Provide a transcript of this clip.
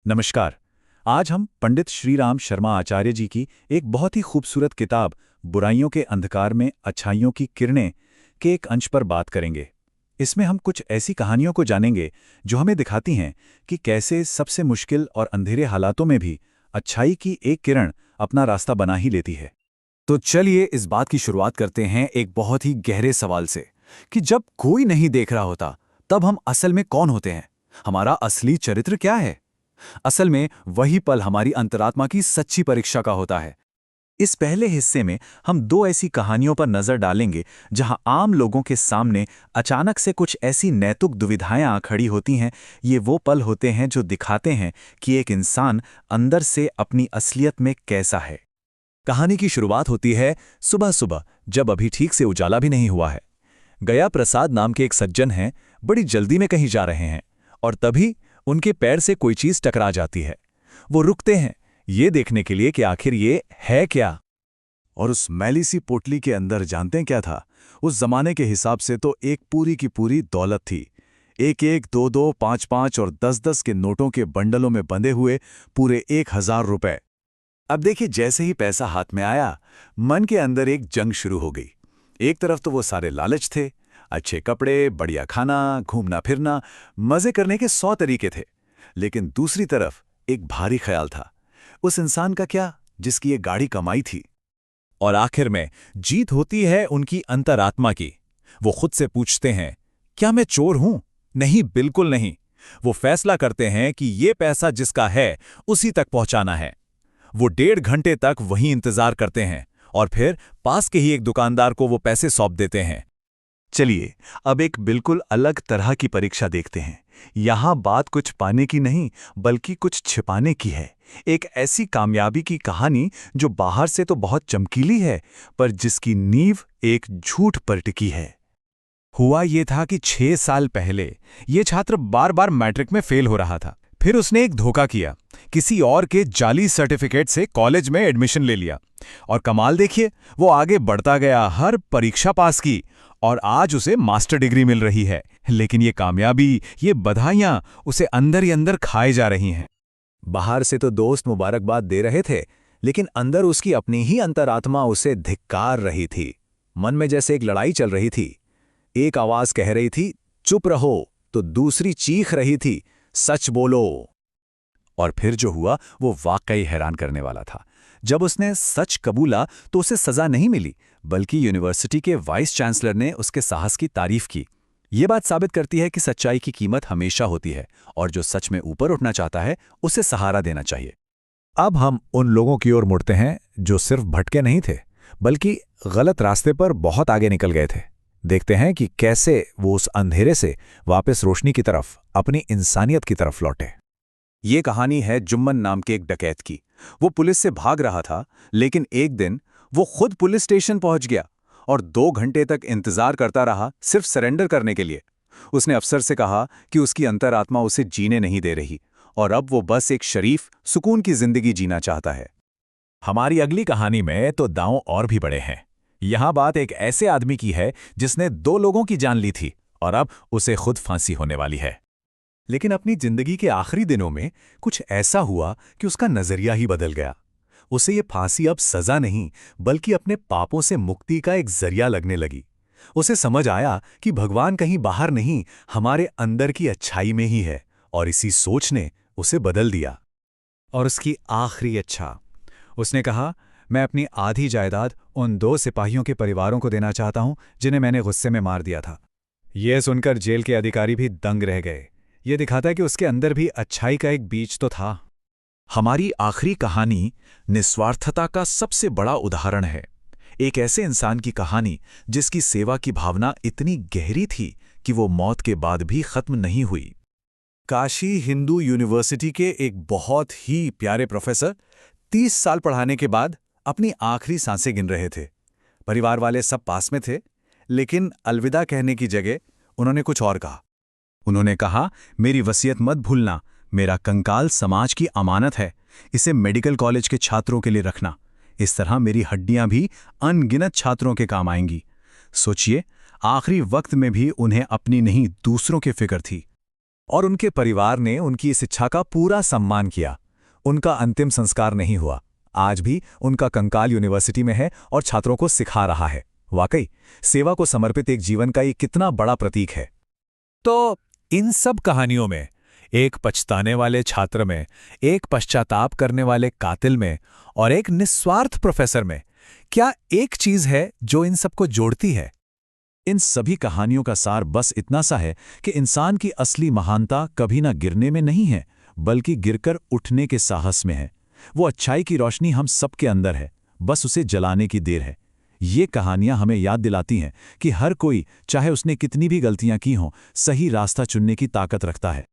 नमस्कार। आज हम पंडित श्रीराम शर्मा आचार्य जी की एक बहुत ही खूबसूरत किताब बुराइयों के अंधकार में अच्छाइयों की किरणें के एक अंश पर बात करेंगे। इसमें हम कुछ ऐसी कहानियों को जानेंगे जो हमें दिखाती हैं कि कैसे सबसे मुश्किल और अंधेरे हालातों में भी अच्छाई की एक किरण अपना रास्ता बना ही लेती है। तो चलिए इस बात की शुरुआत करते हैं एक बहुत ही गहरे सवाल से कि जब कोई नहीं देख रहा होता तब हम असल में कौन होते हैं? हमारा असली चरित्र क्या है? असल में वही पल हमारी अंतरात्मा की सच्ची परीक्षा का होता है। इस पहले हिस्से में हम दो ऐसी कहानियों पर नजर डालेंगे जहां आम लोगों के सामने अचानक से कुछ ऐसी नैतिक दुविधाएं आ खड़ी होती हैं। ये वो पल होते हैं जो दिखाते हैं कि एक इंसान अंदर से अपनी असलियत में कैसा है। कहानी की शुरुआत होती है सुबह सुबह, जब अभी ठीक से उजाला भी नहीं हुआ है। गया प्रसाद नाम के एक सज्जन हैं, बड़ी जल्दी में कहीं जा रहे हैं और तभी उनके पैर से कोई चीज टकरा जाती है। वो रुकते हैं ये देखने के लिए कि आखिर ये है क्या। और उस मैली सी पोटली के अंदर जानते हैं क्या था? उस जमाने के हिसाब से तो एक पूरी की पूरी दौलत थी। एक एक, दो दो, पांच पांच और 10-10 के नोटों के बंडलों में बंधे हुए पूरे 1000 रुपए। अब देखिए, जैसे ही पैसा हाथ में आया, मन के अंदर एक जंग शुरू हो गई। एक तरफ तो वो सारे लालच थे, अच्छे कपड़े, बढ़िया खाना, घूमना फिरना, मजे करने के 100 तरीके थे। लेकिन दूसरी तरफ एक भारी ख्याल था, उस इंसान का क्या जिसकी ये गाड़ी कमाई थी। और आखिर में जीत होती है उनकी अंतरात्मा की। वो खुद से पूछते हैं, क्या मैं चोर हूं? नहीं, बिल्कुल नहीं। वो फैसला करते हैं कि ये पैसा जिसका है उसी तक पहुंचाना है। वो 1.5 घंटे तक वहीं इंतजार करते हैं और फिर पास के ही एक दुकानदार को वो पैसे सौंप देते हैं। चलिए अब एक बिल्कुल अलग तरह की परीक्षा देखते हैं। यहां बात कुछ पाने की नहीं, बल्कि कुछ छिपाने की है। एक ऐसी कामयाबी की कहानी जो बाहर से तो बहुत चमकीली है, पर जिसकी नींव एक झूठ पर टिकी है। हुआ ये था कि 6 साल पहले ये छात्र बार बार मैट्रिक में फेल हो रहा था। फिर उसने एक धोखा किया, किसी और के जाली सर्टिफिकेट से कॉलेज में एडमिशन ले लिया। और कमाल देखिए, वो आगे बढ़ता गया, हर परीक्षा पास की और आज उसे मास्टर डिग्री मिल रही है। लेकिन ये कामयाबी, ये बधाइयां उसे अंदर ही अंदर खाए जा रही हैं। बाहर से तो दोस्त मुबारकबाद दे रहे थे, लेकिन अंदर उसकी अपनी ही अंतरात्मा उसे धिक्कार रही थी। मन में जैसे एक लड़ाई चल रही थी। एक आवाज कह रही थी चुप रहो, तो दूसरी चीख रही थी सच बोलो। और फिर जो हुआ वो वाकई हैरान करने वाला था। जब उसने सच कबूला तो उसे सजा नहीं मिली, बल्कि यूनिवर्सिटी के वाइस चांसलर ने उसके साहस की तारीफ की। ये बात साबित करती है कि सच्चाई की कीमत हमेशा होती है और जो सच में ऊपर उठना चाहता है उसे सहारा देना चाहिए। अब हम उन लोगों की ओर मुड़ते हैं जो सिर्फ भटके नहीं थे, बल्कि गलत रास्ते पर बहुत आगे निकल गए थे। देखते हैं कि कैसे वो उस अंधेरे से वापस रोशनी की तरफ, अपनी इंसानियत की तरफ लौटे। ये कहानी है जुम्मन नाम के एक डकैत की। वो पुलिस से भाग रहा था, लेकिन एक दिन वो खुद पुलिस स्टेशन पहुंच गया और 2 घंटे तक इंतजार करता रहा, सिर्फ सरेंडर करने के लिए। उसने अफसर से कहा कि उसकी अंतरात्मा उसे जीने नहीं दे रही और अब वो बस एक शरीफ, सुकून की जिंदगी जीना चाहता है। हमारी अगली कहानी में तो दांव और भी बड़े हैं। यहां बात एक ऐसे आदमी की है जिसने 2 लोगों की जान ली थी और अब उसे खुद फांसी होने वाली है। लेकिन अपनी जिंदगी के आखिरी दिनों में कुछ ऐसा हुआ कि उसका नजरिया ही बदल गया। उसे ये फांसी अब सजा नहीं, बल्कि अपने पापों से मुक्ति का एक जरिया लगने लगी। उसे समझ आया कि भगवान कहीं बाहर नहीं, हमारे अंदर की अच्छाई में ही है, और इसी सोच ने उसे बदल दिया। और उसकी आखिरी इच्छा, उसने कहा, मैं अपनी आधी जायदाद उन 2 सिपाहियों के परिवारों को देना चाहता हूं जिन्हें मैंने गुस्से में मार दिया था। यह सुनकर जेल के अधिकारी भी दंग रह गए। यह दिखाता है कि उसके अंदर भी अच्छाई का एक बीज तो था। हमारी आखिरी कहानी निस्वार्थता का सबसे बड़ा उदाहरण है। एक ऐसे इंसान की कहानी जिसकी सेवा की भावना इतनी गहरी थी कि वो मौत के बाद भी खत्म नहीं हुई। काशी हिंदू यूनिवर्सिटी के एक बहुत ही प्यारे प्रोफेसर 30 साल पढ़ाने के बाद अपनी आखिरी सांसें गिन रहे थे। परिवार वाले सब पास में थे, लेकिन अलविदा कहने की जगह उन्होंने कुछ और कहा। उन्होंने कहा, मेरी वसीयत मत भूलना, मेरा कंकाल समाज की अमानत है, इसे मेडिकल कॉलेज के छात्रों के लिए रखना। इस तरह मेरी हड्डियां भी अनगिनत छात्रों के काम आएंगी। सोचिए, आखिरी वक्त में भी उन्हें अपनी नहीं, दूसरों की फिक्र थी। और उनके परिवार ने उनकी इस इच्छा का पूरा सम्मान किया। उनका अंतिम संस्कार नहीं हुआ। आज भी उनका कंकाल यूनिवर्सिटी में है और छात्रों को सिखा रहा है। वाकई सेवा को समर्पित एक जीवन का ये कितना बड़ा प्रतीक है। तो इन सब कहानियों में, एक पछताने वाले छात्र में, एक पश्चाताप करने वाले कातिल में और एक निस्वार्थ प्रोफेसर में, क्या एक चीज है जो इन सबको जोड़ती है? इन सभी कहानियों का सार बस इतना सा है कि इंसान की असली महानता कभी ना गिरने में नहीं है, बल्कि गिरकर उठने के साहस में है। वो अच्छाई की रोशनी हम सबके अंदर है, बस उसे जलाने की देर है। ये कहानियां हमें याद दिलाती हैं कि हर कोई, चाहे उसने कितनी भी गलतियां की हों, सही रास्ता चुनने की ताकत रखता है।